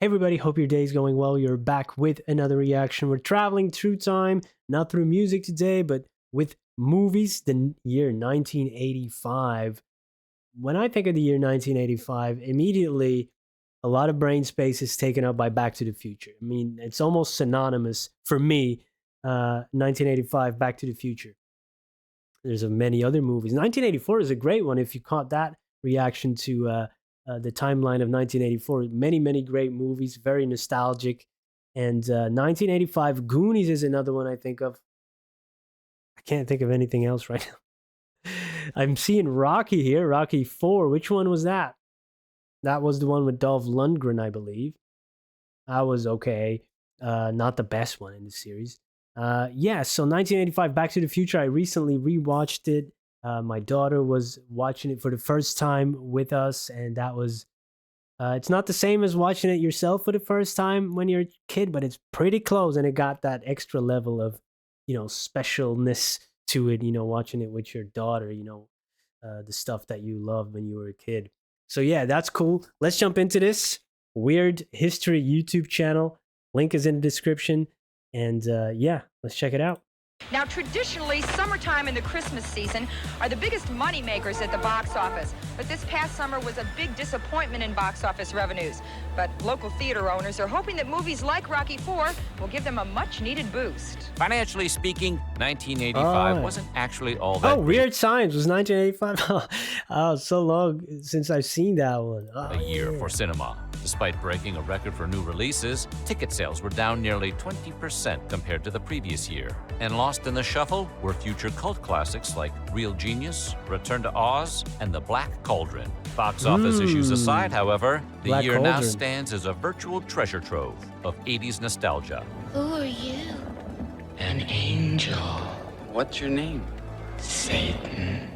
Hey everybody, hope your day is going well. You're back with another reaction. We're traveling through time, not through music today, but with movies. The year 1985. When I think of the year 1985, immediately a lot of brain space is taken up by Back to the Future. I mean, it's almost synonymous for me. 1985, Back to the Future. There's many other movies. 1984 is a great one. If you caught that reaction to the timeline of 1984, many, many great movies, very nostalgic. And 1985, Goonies is another one I think of. I can't think of anything else right now. I'm seeing Rocky here, Rocky 4. Which one was that? That was the one with Dolph Lundgren, I believe. That was okay. Not the best one in the series. So 1985, Back to the Future. I recently rewatched it. My daughter was watching it for the first time with us, and that was it's not the same as watching it yourself for the first time when you're a kid, but it's pretty close, and it got that extra level of specialness to it, watching it with your daughter, the stuff that you loved when you were a kid. So yeah, that's cool. Let's jump into this Weird History YouTube channel. Link is in the description, and let's check it out. Now, traditionally, summertime and the Christmas season are the biggest money makers at the box office. But this past summer was a big disappointment in box office revenues. But local theater owners are hoping that movies like Rocky 4 will give them a much-needed boost. Financially speaking, 1985 wasn't actually all that great. Weird Science was 1985. Oh, so long since I've seen that one. A year for cinema. Despite breaking a record for new releases, ticket sales were down nearly 20% compared to the previous year. And lost in the shuffle were future cult classics like Real Genius, Return to Oz, and The Black Cauldron. Box office issues aside, however, the Black year now Cauldron stands as a virtual treasure trove of 80s nostalgia. Who are you? An angel. What's your name? Satan.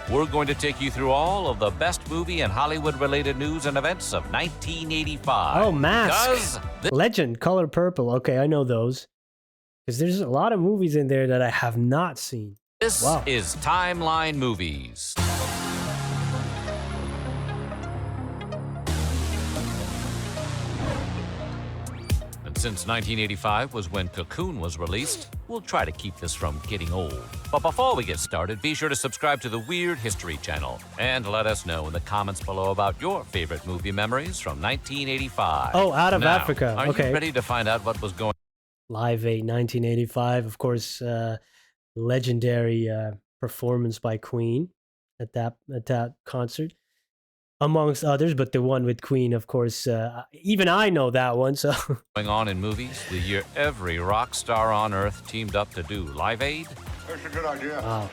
We're going to take you through all of the best movie and Hollywood-related news and events of 1985. Oh, Mask. Legend, Color Purple. Okay, I know those. Because there's a lot of movies in there that I have not seen. This is Timeline Movies. And since 1985 was when Cocoon was released, we'll try to keep this from getting old. But before we get started, be sure to subscribe to the Weird History channel and let us know in the comments below about your favorite movie memories from 1985. Oh, Out of Now, Africa. Are Okay. you ready to find out what was going Live Aid 1985. Of course, legendary performance by Queen at that concert, amongst others. But the one with Queen, of course, even I know that one. So on in movies? The year every rock star on Earth teamed up to do Live Aid? That's a good idea. wow.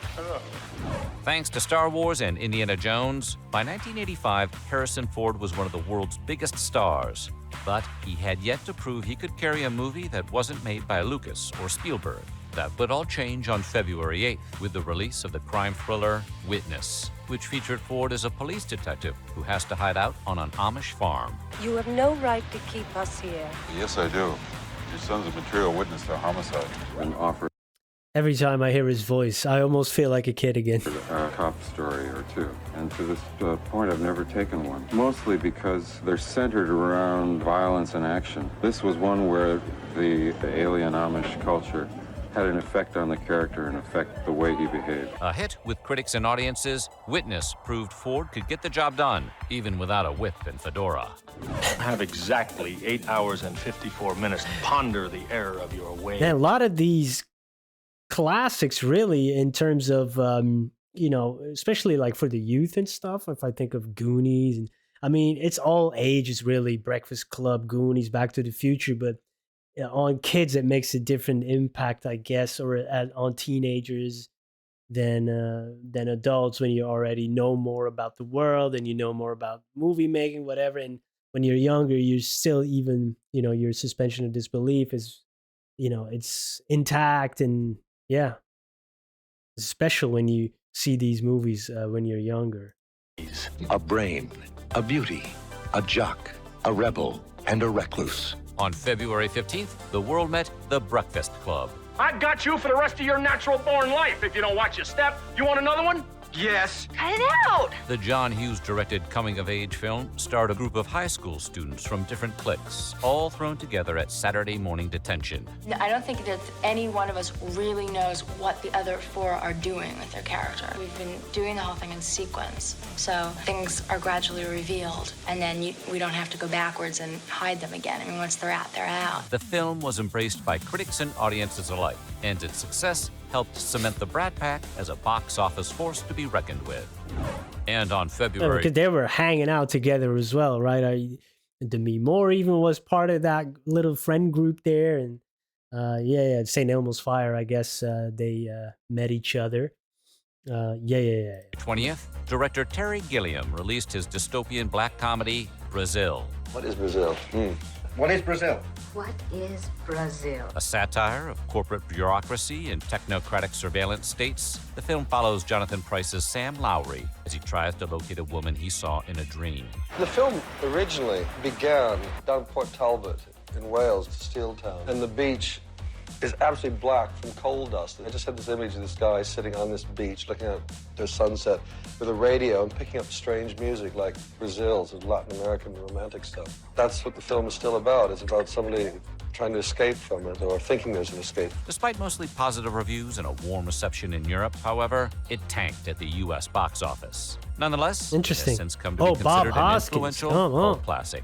Thanks to Star Wars and Indiana Jones, by 1985, Harrison Ford was one of the world's biggest stars. But he had yet to prove he could carry a movie that wasn't made by Lucas or Spielberg. That would all change on February 8th with the release of the crime thriller Witness, which featured Ford as a police detective who has to hide out on an Amish farm. You have no right to keep us here. Yes, I do. Your son's a material witness to a homicide. Been offered Every time I hear his voice, I almost feel like a kid again. a cop story or two, and to this point I've never taken one. Mostly because they're centered around violence and action. This was one where the alien Amish culture had an effect on the character and affect the way he behaved. A hit with critics and audiences, Witness proved Ford could get the job done, even without a whip and fedora. Have exactly 8 hours and 54 minutes to ponder the error of your way. Man, a lot of these classics, really, in terms of especially like for the youth and stuff. If I think of Goonies, and I mean, it's all ages really. Breakfast Club, Goonies, Back to the Future, but on kids it makes a different impact, I guess, or on teenagers than adults, when you already know more about the world and you know more about movie making, whatever. And when you're younger, you're still even your suspension of disbelief is it's intact. And yeah, it's special when you see these movies when you're younger. A brain, a beauty, a jock, a rebel, and a recluse. On February 15th, the world met The Breakfast Club. I got you for the rest of your natural-born life if you don't watch your step. You want another one? Yes. Cut it out! The John Hughes-directed coming-of-age film starred a group of high school students from different cliques, all thrown together at Saturday morning detention. I don't think that any one of us really knows what the other four are doing with their character. We've been doing the whole thing in sequence, so things are gradually revealed, and then we don't have to go backwards and hide them again. I mean, once they're out, they're out. The film was embraced by critics and audiences alike, and its success helped cement the Brat Pack as a box office force to be reckoned with. And on February... because they were hanging out together as well, right? Demi Moore even was part of that little friend group there. And St. Elmo's Fire, I guess they met each other. 20th, director Terry Gilliam released his dystopian black comedy, Brazil. What is Brazil? What is Brazil? What is Brazil? A satire of corporate bureaucracy and technocratic surveillance states, the film follows Jonathan Pryce's Sam Lowry as he tries to locate a woman he saw in a dream. The film originally began down Port Talbot in Wales, Steeltown, and the beach is absolutely black from coal dust. I just had this image of this guy sitting on this beach looking at the sunset with a radio and picking up strange music like Brazil's and Latin American romantic stuff. That's what the film is still about. It's about somebody trying to escape from it or thinking there's an escape. Despite mostly positive reviews and a warm reception in Europe, however, it tanked at the U.S. box office. Nonetheless, interesting. It has since come to be considered an influential cult classic.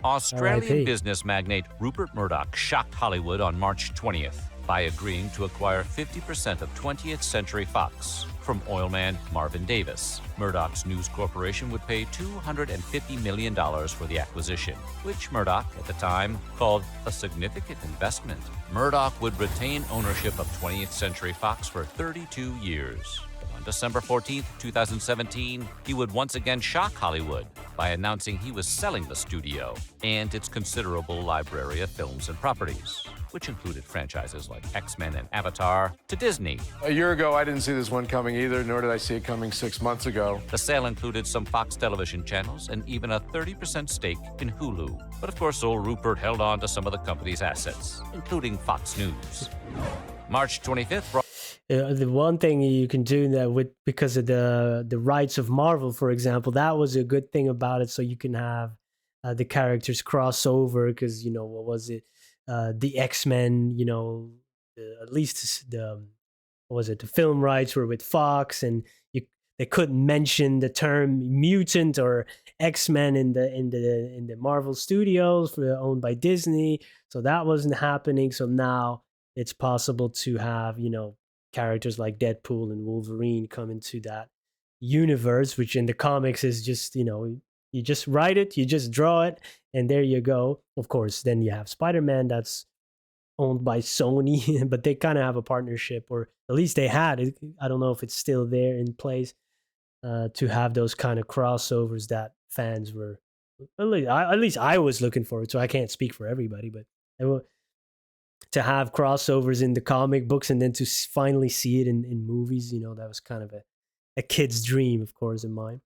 Australian business magnate Rupert Murdoch shocked Hollywood on March 20th by agreeing to acquire 50% of 20th Century Fox from oilman Marvin Davis. Murdoch's News Corporation would pay $250 million for the acquisition, which Murdoch, at the time, called a significant investment. Murdoch would retain ownership of 20th Century Fox for 32 years. On December 14th, 2017, he would once again shock Hollywood by announcing he was selling the studio and its considerable library of films and properties, which included franchises like X-Men and Avatar, to Disney. A year ago, I didn't see this one coming either, nor did I see it coming 6 months ago. The sale included some Fox television channels and even a 30% stake in Hulu. But of course, old Rupert held on to some of the company's assets, including Fox News. March 25th... the one thing you can do that with, because of the rights of Marvel, for example, that was a good thing about it. So you can have the characters cross over because, you know, what was it? The X-Men, you know, at least the film rights were with Fox, and they couldn't mention the term mutant or X-Men in the Marvel Studios owned by Disney. So that wasn't happening. So now it's possible to have, you know, characters like Deadpool and Wolverine come into that universe, which in the comics is just, you know, you just write it, you just draw it, and there you go. Of course, then you have Spider-Man that's owned by Sony, but they kind of have a partnership, or at least they had it. I don't know if it's still there in place to have those kind of crossovers that fans were, at least I was looking forward to. I can't speak for everybody, but to have crossovers in the comic books and then to finally see it in movies, you know, that was kind of a kid's dream, of course, in mine.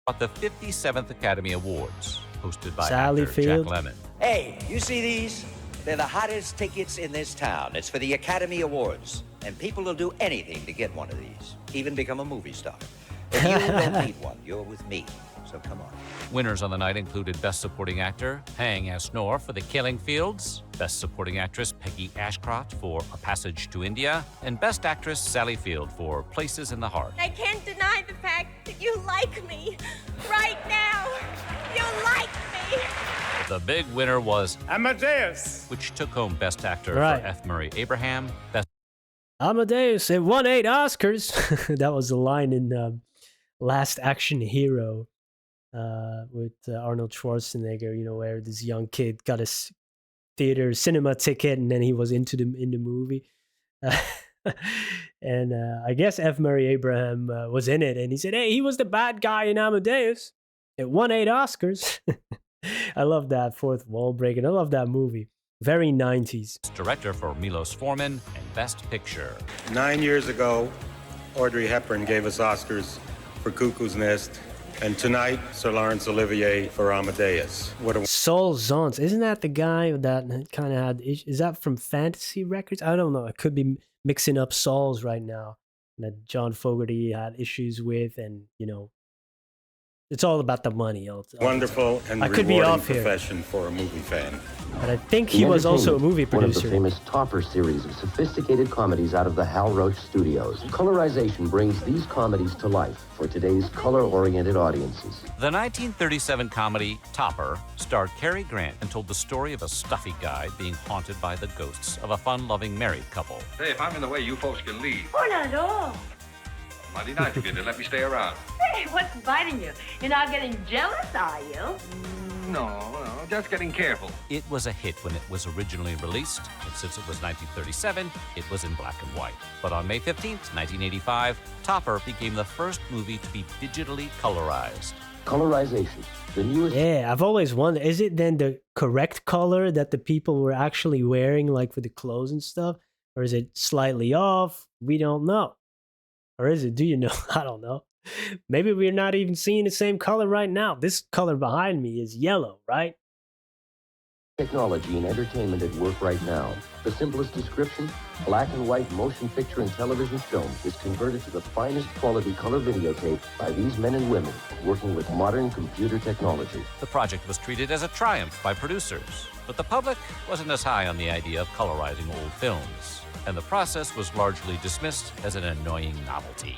At the 57th Academy Awards, hosted by Sally actor Field. Jack Lemmon. Hey, you see these? They're the hottest tickets in this town. It's for the Academy Awards, and people will do anything to get one of these, even become a movie star. If you don't need one, you're with me, so come on. Winners on the night included Best Supporting Actor Hang Asnor for The Killing Fields, Best Supporting Actress Peggy Ashcroft for A Passage to India, and Best Actress Sally Field for Places in the Heart. I can't deny the fact that you like me. Right now, you like me. The big winner was Amadeus, which took home Best Actor Right. for F. Murray Abraham, Best Amadeus, it won 8 Oscars. That was the line in Last Action Hero with Arnold Schwarzenegger, you know, where this young kid got a theater cinema ticket and then he was in the movie. And I guess F. Murray Abraham was in it, and he said, hey, he was the bad guy in Amadeus. It won 8 Oscars. I love that fourth wall breaking. I love that movie. Very 90s. Director for Milos Forman, and Best Picture. 9 years ago, Audrey Hepburn gave us Oscars for Cuckoo's Nest, and tonight, Sir Laurence Olivier for Amadeus. Saul Zaentz, isn't that the guy that kind of had? Is that from Fantasy Records? I don't know. I could be mixing up Sauls right now. that John Fogerty had issues with, and it's all about the money. Wonderful and I could be rewarding off here, profession for a movie fan. but I think he was also a movie One of the producer. famous Topper series of sophisticated comedies out of the Hal Roach Studios. Colorization brings these comedies to life for today's color-oriented audiences. The 1937 comedy Topper starred Cary Grant and told the story of a stuffy guy being haunted by the ghosts of a fun-loving married couple. Hey, if I'm in the way, you folks can leave. Oh, not at all. Mighty nice of you to let me stay around. Hey, what's biting you? You're not getting jealous, are you? No, just getting careful. It was a hit when it was originally released, and since it was 1937, it was in black and white. But on May 15th, 1985, Topper became the first movie to be digitally colorized. Colorization, the newest... Yeah, I've always wondered, is it then the correct color that the people were actually wearing, like for the clothes and stuff? Or is it slightly off? We don't know. Or is it? Do you know? I don't know. Maybe we're not even seeing the same color right now. This color behind me is yellow, right? Technology and entertainment at work right now. The simplest description, black and white motion picture and television film is converted to the finest quality color videotape by these men and women working with modern computer technology. The project was treated as a triumph by producers, but the public wasn't as high on the idea of colorizing old films, and the process was largely dismissed as an annoying novelty.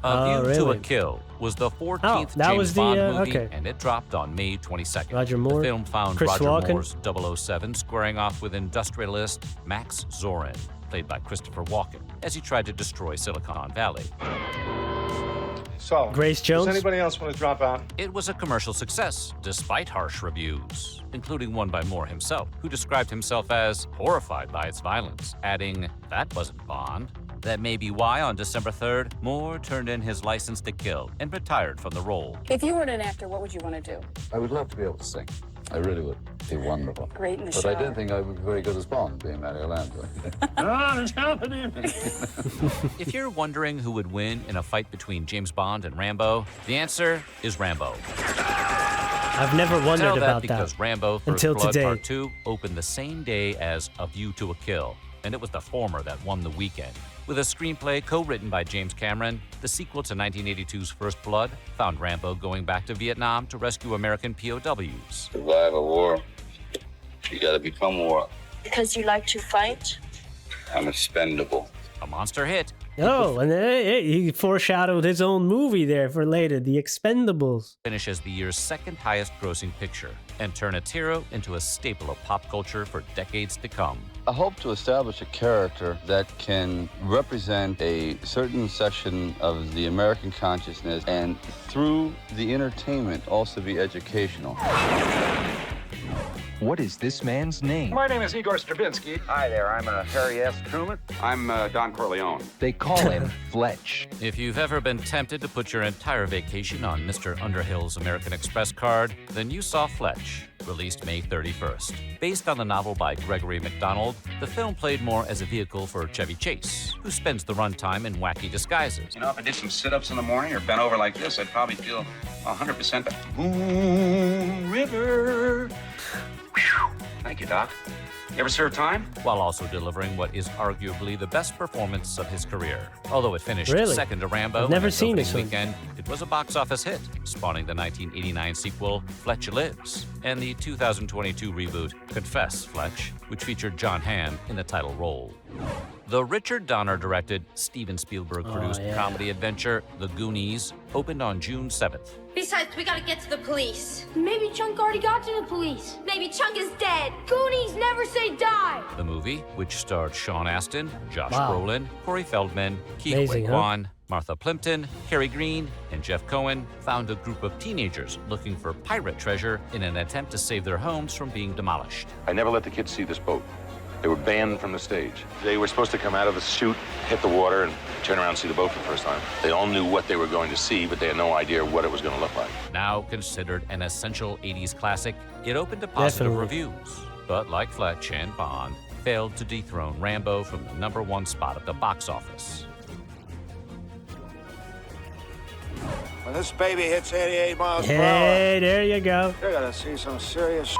A View to a Kill was the 14th James Bond movie, and it dropped on May 22nd. Roger Moore. The film found Chris Roger Walken. Moore's 007 squaring off with industrialist Max Zorin, played by Christopher Walken, as he tried to destroy Silicon Valley. So, Grace Jones? Does anybody else want to drop out? It was a commercial success, despite harsh reviews, including one by Moore himself, who described himself as horrified by its violence, adding, "That wasn't Bond." That may be why, on December 3rd, Moore turned in his license to kill and retired from the role. If you weren't an actor, what would you want to do? I would love to be able to sing. I really would. It'd be wonderful. Great in the But shower. I don't think I would be very good as Bond, being Mario Lanza. it's happening. If you're wondering who would win in a fight between James Bond and Rambo, the answer is Rambo. I've never wondered Tell that about because that Rambo First until Blood today. Part 2 opened the same day as A View to a Kill, and it was the former that won the weekend. With a screenplay co-written by James Cameron, the sequel to 1982's First Blood found Rambo going back to Vietnam to rescue American POWs. Survive a war, you gotta become war. Because you like to fight? I'm expendable. A monster hit. Oh, and he foreshadowed his own movie there for later, The Expendables. Finishes the year's second highest grossing picture and turn its hero into a staple of pop culture for decades to come. I hope to establish a character that can represent a certain section of the American consciousness and through the entertainment also be educational. What is this man's name? My name is Igor Stravinsky. Hi there, I'm Harry S. Truman. I'm Don Corleone. They call him Fletch. If you've ever been tempted to put your entire vacation on Mr. Underhill's American Express card, then you saw Fletch, released May 31st. Based on the novel by Gregory MacDonald, the film played more as a vehicle for Chevy Chase, who spends the runtime in wacky disguises. You know, if I did some sit-ups in the morning or bent over like this, I'd probably feel 100% back. Moon River. Whew. Thank you, Doc. You ever serve time? While also delivering what is arguably the best performance of his career. Although it finished Really? second to Rambo I've never in its seen opening this one. weekend, it was a box office hit, spawning the 1989 sequel Fletch Lives and the 2022 reboot Confess, Fletch, which featured John Hamm in the title role. The Richard Donner-directed, Steven Spielberg-produced comedy adventure The Goonies opened on June 7th. Besides, we gotta get to the police. Maybe Chunk already got to the police. Maybe Chunk is dead. Goonies never say die. The movie, which starred Sean Astin, Josh Wow. Brolin, Corey Feldman, Keith Amazing, huh? Kwan, Martha Plimpton, Cary Green, and Jeff Cohen, found a group of teenagers looking for pirate treasure in an attempt to save their homes from being demolished. I never let the kids see this boat. They were banned from the stage. They were supposed to come out of the chute, hit the water, and turn around and see the boat for the first time. They all knew what they were going to see, but they had no idea what it was going to look like. Now considered an essential 80s classic, it opened to positive Definitely. reviews, but like Fletch and Bond, failed to dethrone Rambo from the #1 spot at the box office. When this baby hits 88 miles per hour, Hey, there you go. you're gonna see some serious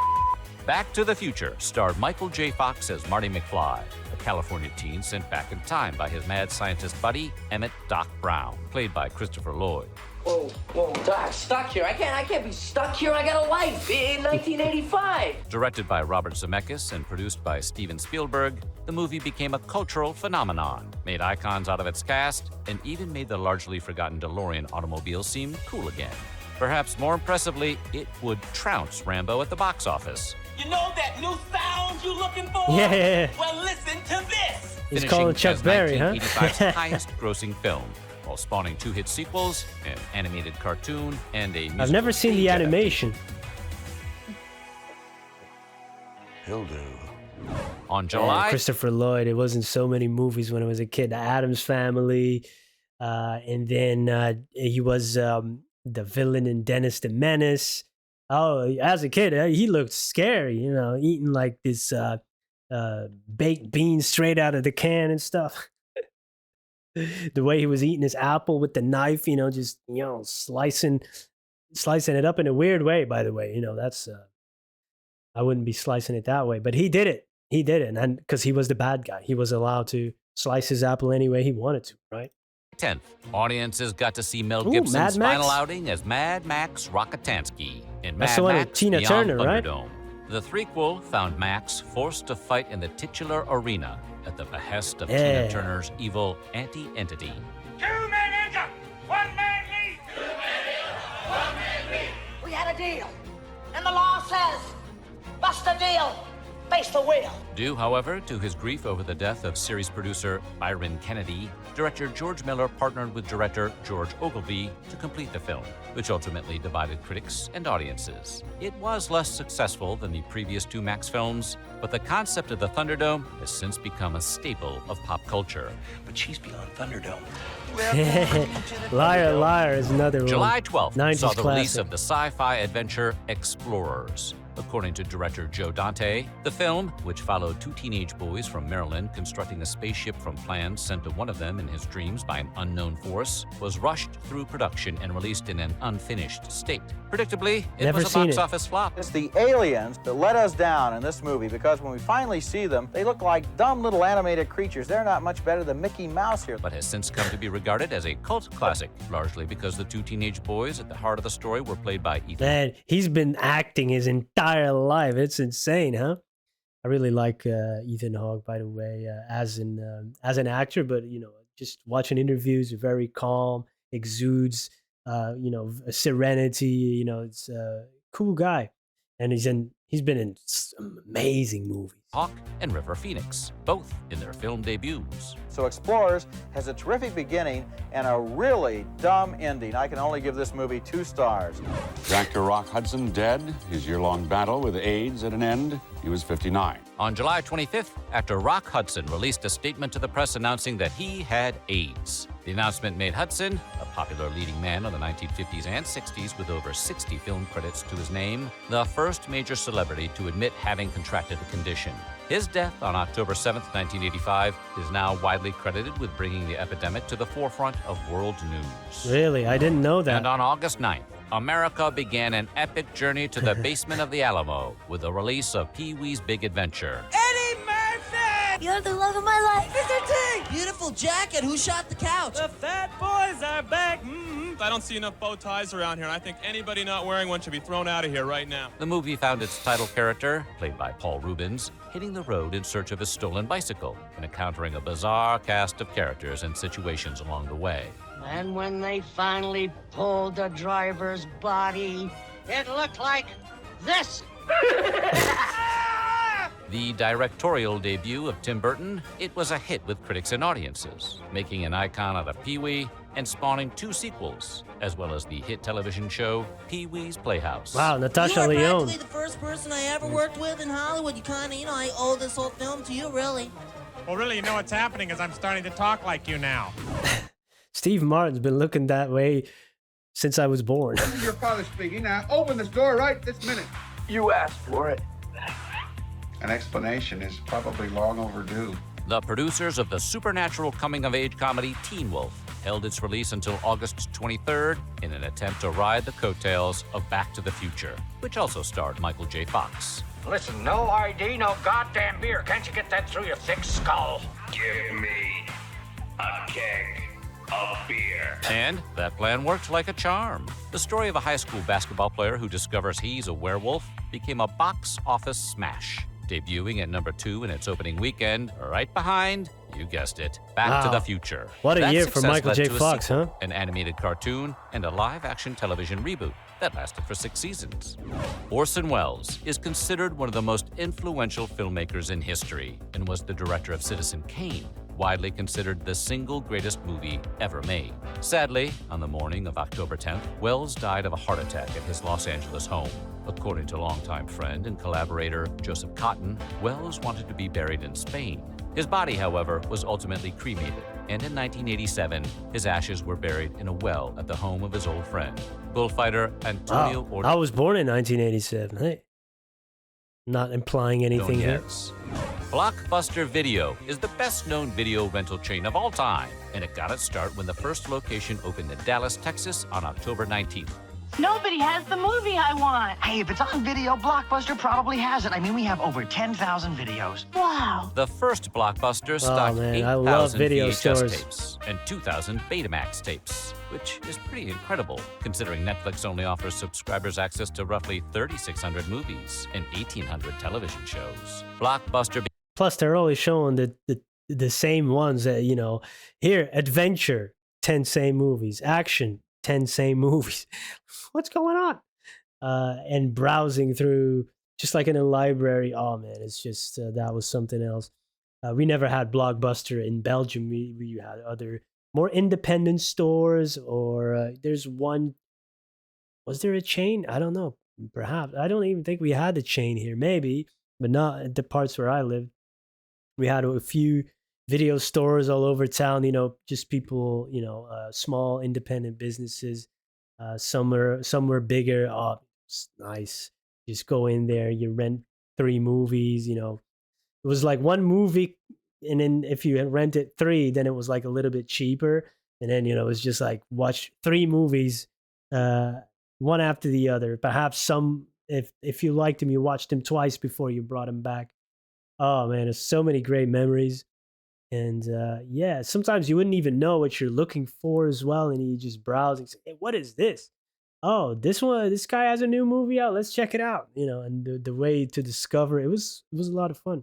Back to the Future starred Michael J. Fox as Marty McFly, a California teen sent back in time by his mad scientist buddy, Emmett Doc Brown, played by Christopher Lloyd. Whoa, Doc, stuck here. I can't be stuck here. I got a life in 1985. Directed by Robert Zemeckis and produced by Steven Spielberg, the movie became a cultural phenomenon, made icons out of its cast, and even made the largely forgotten DeLorean automobile seem cool again. Perhaps more impressively, it would trounce Rambo at the box office. You know that new sound you looking for? Yeah. Well, listen to this. He's calling Chuck Berry, huh? 1985's highest-grossing film, while spawning 2 hit sequels, an animated cartoon, and a musical I've never seen the stage animation. He'll do. On July... Christopher Lloyd, it wasn't so many movies when I was a kid. The Addams Family, and then he was the villain in Dennis the Menace. Oh, as a kid, he looked scary, you know, eating like this baked beans straight out of the can and stuff. The way he was eating his apple with the knife, you know, just, you know, slicing it up in a weird way, by the way. You know, that's, I wouldn't be slicing it that way, but he did it. He did it. And because he was the bad guy, he was allowed to slice his apple any way he wanted to, right? 10th, audiences got to see Mel Ooh, Gibson's Mad Max? final outing as Mad Max Rockatansky in That's Mad the one with Max Tina Beyond Turner, right? Thunderdome. The threequel found Max forced to fight in the titular arena at the behest of Yeah. Tina Turner's evil anti-entity. 2-man engine, 1-man lead. 2-man in, 1-man lead. We had a deal, and the law says, bust the deal, face the wheel. Due, however, to his grief over the death of series producer Byron Kennedy, director George Miller partnered with director George Ogilvy to complete the film, which ultimately divided critics and audiences. It was less successful than the previous 2 Max films, but the concept of the Thunderdome has since become a staple of pop culture. But she's beyond Thunderdome. Liar, Liar is another one. July 12th 90s saw the release classic. of the sci-fi adventure Explorers. According to director Joe Dante, the film, which followed 2 teenage boys from Maryland constructing a spaceship from plans sent to one of them in his dreams by an unknown force, was rushed through production and released in an unfinished state. Predictably, it Never was a seen box it. office flop. It's the aliens that let us down in this movie because when we finally see them, they look like dumb little animated creatures. They're not much better than Mickey Mouse here. But has since come to be regarded as a cult classic, largely because the 2 teenage boys at the heart of the story were played by Ethan. Man, he's been acting his entire life. It's insane, huh? I really like Ethan Hawke, by the way, as an actor. But you know, just watching interviews, very calm, exudes, you know, a serenity. You know, it's a cool guy, and he's been in some amazing movies. Hawk and River Phoenix, both in their film debuts. So Explorers has a terrific beginning and a really dumb ending. I can only give this movie 2 stars. Dr. Rock Hudson dead, his year-long battle with AIDS at an end. He was 59. On July 25th, actor Rock Hudson released a statement to the press announcing that he had AIDS. The announcement made Hudson, a popular leading man of the 1950s and 60s with over 60 film credits to his name, the first major celebrity to admit having contracted the condition. His death on October 7th, 1985, is now widely credited with bringing the epidemic to the forefront of world news. Really? I didn't know that. And on August 9th, America began an epic journey to the basement of the Alamo with the release of Pee-wee's Big Adventure. Eddie Murphy! You're the love of my life. Mr. T! Beautiful jacket. Who shot the couch? The fat boys are back. I don't see enough bow ties around here, and I think anybody not wearing one should be thrown out of here right now. The movie found its title character, played by Paul Rubens, hitting the road in search of his stolen bicycle and encountering a bizarre cast of characters and situations along the way. And when they finally pulled the driver's body, it looked like this. The directorial debut of Tim Burton, it was a hit with critics and audiences, making an icon out of Pee-wee and spawning 2 sequels, as well as the hit television show Pee-wee's Playhouse. Wow, Natasha You are Lyonne. practically the first person I ever worked with in Hollywood. You kind of, I owe this whole film to you, really. Well, really, you know what's happening is I'm starting to talk like you now. Steve Martin's been looking that way since I was born. This is your father speaking. Now, open this door right this minute. You asked for it. An explanation is probably long overdue. The producers of the supernatural coming-of-age comedy Teen Wolf held its release until August 23rd in an attempt to ride the coattails of Back to the Future, which also starred Michael J. Fox. Listen, no ID, no goddamn beer. Can't you get that through your thick skull? Give me a keg of beer. And that plan worked like a charm. The story of a high school basketball player who discovers he's a werewolf became a box office smash, debuting at number 2 in its opening weekend, right behind, you guessed it, Back to the Future. What a That year for success Michael led J. to a Fox, sequel, huh? An animated cartoon, and a live-action television reboot that lasted for 6 seasons. Orson Welles is considered one of the most influential filmmakers in history and was the director of Citizen Kane, widely considered the single greatest movie ever made. Sadly, on the morning of October 10th, Welles died of a heart attack at his Los Angeles home. According to longtime friend and collaborator Joseph Cotten, Welles wanted to be buried in Spain. His body, however, was ultimately cremated, and in 1987, his ashes were buried in a well at the home of his old friend, bullfighter Antonio I was born in 1987. Hey, not implying anything here. Ordonez. Blockbuster Video is the best-known video rental chain of all time, and it got its start when the first location opened in Dallas, Texas on October 19th. Nobody has the movie I want. Hey, if it's on video, Blockbuster probably has it. I mean, we have over 10,000 videos. Wow. The first Blockbuster stocked man, I love 8,000 video VHS stores. tapes and 2,000 Betamax tapes, which is pretty incredible, considering Netflix only offers subscribers access to roughly 3,600 movies and 1,800 television shows. Blockbuster Plus, they're always showing the same ones that, you know, here, adventure, 10 same movies, action, 10 same movies. What's going on? And browsing through, just like in a library, oh man, it's just, that was something else. We never had Blockbuster in Belgium. We had other more independent stores, or there's one, was there a chain? I don't know, perhaps. I don't even think we had a chain here, maybe, but not at the parts where I lived. We had a few video stores all over town, you know, just people, you know, small independent businesses. Some were bigger. Oh, it's nice. Just go in there, you rent 3 movies, you know. It was like 1 movie, and then if you rented 3, then it was like a little bit cheaper. And then, you know, it was just like watch 3 movies, one after the other. Perhaps some, if you liked them, you watched them twice before you brought them back. Oh man, there's so many great memories. And yeah, sometimes you wouldn't even know what you're looking for as well, and you just browse and say, hey, what is this? Oh, this guy has a new movie out. Let's check it out. You know, and the way to discover it was a lot of fun.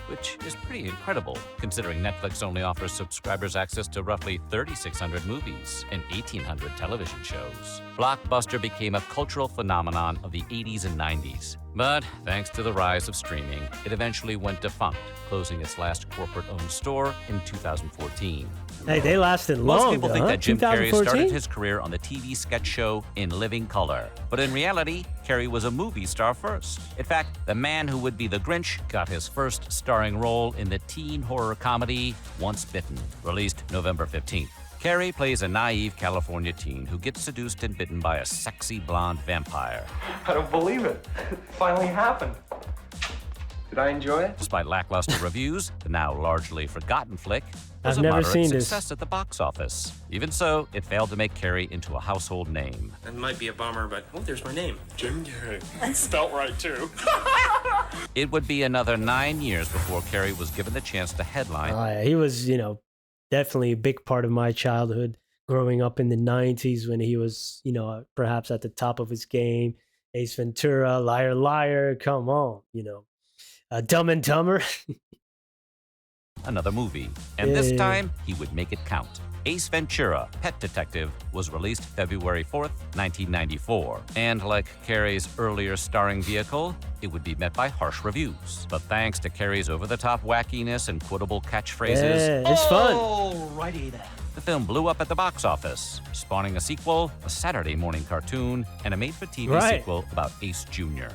Which is pretty incredible, considering Netflix only offers subscribers access to roughly 3,600 movies and 1,800 television shows. Blockbuster became a cultural phenomenon of the 80s and 90s. But thanks to the rise of streaming, it eventually went defunct, closing its last corporate-owned store in 2014. Hey, they lasted Most long, people though, think huh? that Jim Carrey 2014? started his career on the TV sketch show In Living Color. But in reality, Carrey was a movie star first. In fact, the man who would be the Grinch got his first starring role in the teen horror comedy Once Bitten, released November 15th. Carrey plays a naive California teen who gets seduced and bitten by a sexy blonde vampire. I don't believe it. It finally happened. Did I enjoy it? Despite lackluster reviews, the now largely forgotten flick was I've a never moderate seen this. success at the box office. Even so, it failed to make Carrey into a household name. That might be a bummer, but oh, there's my name. Jim Carrey. Spelt right, too. It would be another 9 years before Carrey was given the chance to headline. Oh, yeah, he was, you know, definitely a big part of my childhood growing up in the 90s when he was, you know, perhaps at the top of his game. Ace Ventura, Liar Liar, come on, you know. Dumb and Dumber. Another movie, and this time he would make it count. Ace Ventura, Pet Detective, was released February 4th, 1994. And like Carrey's earlier starring vehicle, it would be met by harsh reviews. But thanks to Carrey's over-the-top wackiness and quotable catchphrases, Yeah, it's fun. Alrighty then. the film blew up at the box office, spawning a sequel, a Saturday morning cartoon, and a made-for-TV sequel about Ace Jr.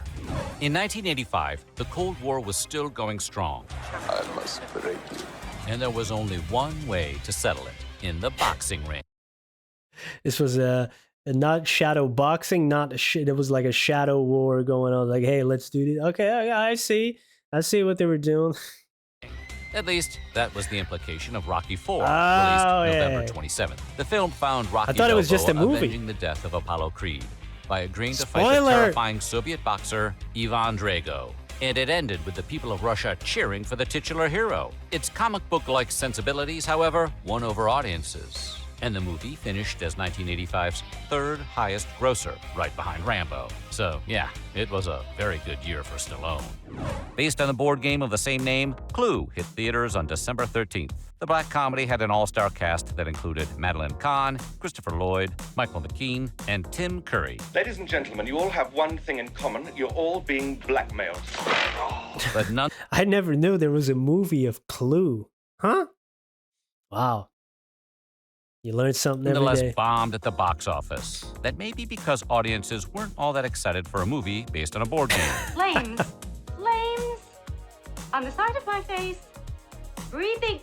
In 1985, the Cold War was still going strong. I must break you. And there was only one way to settle it, in the boxing ring. This was not shadow boxing, not it was like a shadow war going on. Like, hey, let's do this. Okay, I see what they were doing. At least, that was the implication of Rocky IV, released yeah. November 27th. The film found Rocky I thought it was just a Balboa movie. avenging the death of Apollo Creed. by agreeing to fight the Spoiler! terrifying Soviet boxer Ivan Drago. And it ended with the people of Russia cheering for the titular hero. Its comic book-like sensibilities, however, won over audiences. And the movie finished as 1985's third highest grosser, right behind Rambo. So, yeah, it was a very good year for Stallone. Based on the board game of the same name, Clue hit theaters on December 13th. The black comedy had an all-star cast that included Madeline Kahn, Christopher Lloyd, Michael McKean, and Tim Curry. Ladies and gentlemen, you all have one thing in common. You're all being blackmailed. But none. I never knew there was a movie of Clue. Huh? Wow. You learn something every Nonetheless, day. bombed at the box office. That may be because audiences weren't all that excited for a movie based on a board game. Flames. Flames. On the side of my face. Breathing.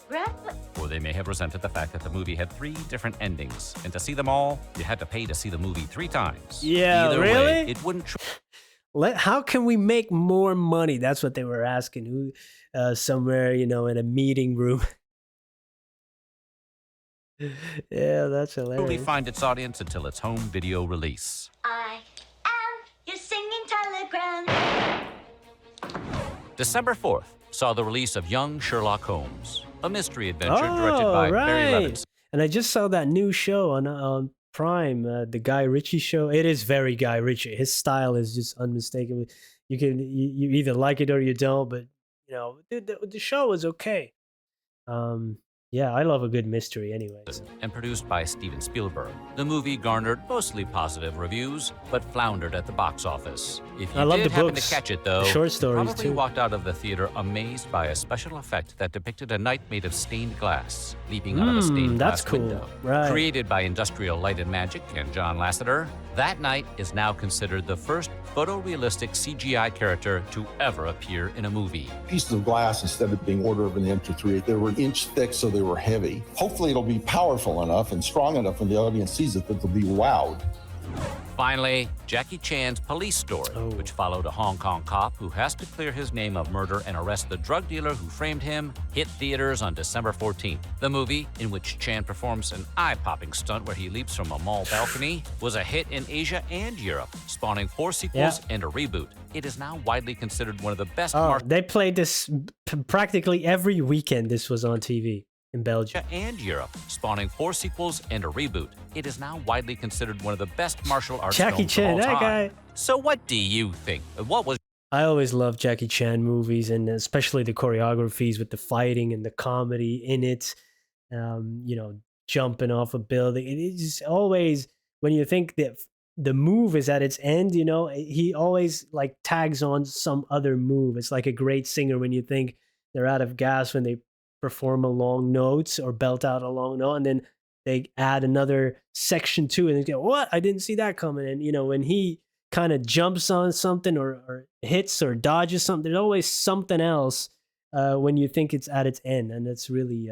Breathless. Or they may have resented the fact that the movie had 3 different endings, and to see them all, you had to pay to see the movie 3 times. Yeah, Either really? way, it wouldn't. How can we make more money? That's what they were asking. Who, somewhere, in a meeting room. Yeah, that's hilarious. Truly find its audience until its home video release. I am your singing telegram. December 4th saw the release of Young Sherlock Holmes, a mystery adventure directed by Barry Levinson. And I just saw that new show on Prime, the Guy Ritchie show. It is very Guy Ritchie. His style is just unmistakable. You either like it or you don't, but the show was okay. Yeah, I love a good mystery anyways. And produced by Steven Spielberg. The movie garnered mostly positive reviews, but floundered at the box office. If you I love did the happen books, to catch it, though, the short stories, you probably too. walked out of the theater amazed by a special effect that depicted a knight made of stained glass leaping out of a stained that's glass cool. window. Right. Created by Industrial Light and Magic and John Lasseter, that knight is now considered the first photorealistic CGI character to ever appear in a movie. Pieces of glass, instead of being order of an inch or 3, they were an inch thick, so they were heavy. Hopefully it'll be powerful enough and strong enough when the audience sees it that they'll be wowed. Finally, Jackie Chan's Police Story, which followed a Hong Kong cop who has to clear his name of murder and arrest the drug dealer who framed him, hit theaters on December 14th. The movie, in which Chan performs an eye-popping stunt where he leaps from a mall balcony, was a hit in Asia and Europe, spawning 4 sequels and a reboot. It is now widely considered one of the best They played this practically every weekend. This was on TV. In Belgium and Europe, spawning 4 sequels and a reboot. It is now widely considered one of the best martial arts Jackie films Chan, of all that time. guy. So what do you think? What was... I always love Jackie Chan movies, and especially the choreographies with the fighting and the comedy in it. Jumping off a building. It is always, when you think that the move is at its end, he always like tags on some other move. It's like a great singer when you think they're out of gas when they perform a long note or belt out a long note, and then they add another section to it and go, what? I didn't see that coming. And when he kind of jumps on something or hits or dodges something, there's always something else when you think it's at its end, and it's really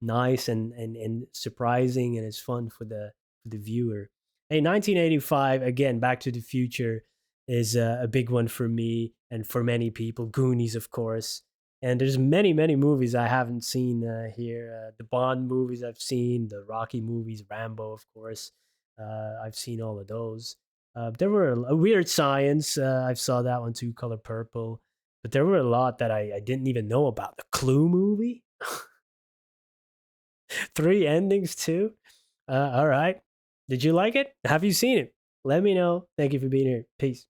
nice and surprising, and it's fun for the viewer. Hey, 1985, again, Back to the Future is a big one for me and for many people. Goonies, of course. And there's many, many movies I haven't seen here. The Bond movies I've seen, the Rocky movies, Rambo, of course. I've seen all of those. There were Weird Science. I saw that one too, Color Purple. But there were a lot that I didn't even know about. The Clue movie. 3 endings too. All right. Did you like it? Have you seen it? Let me know. Thank you for being here. Peace.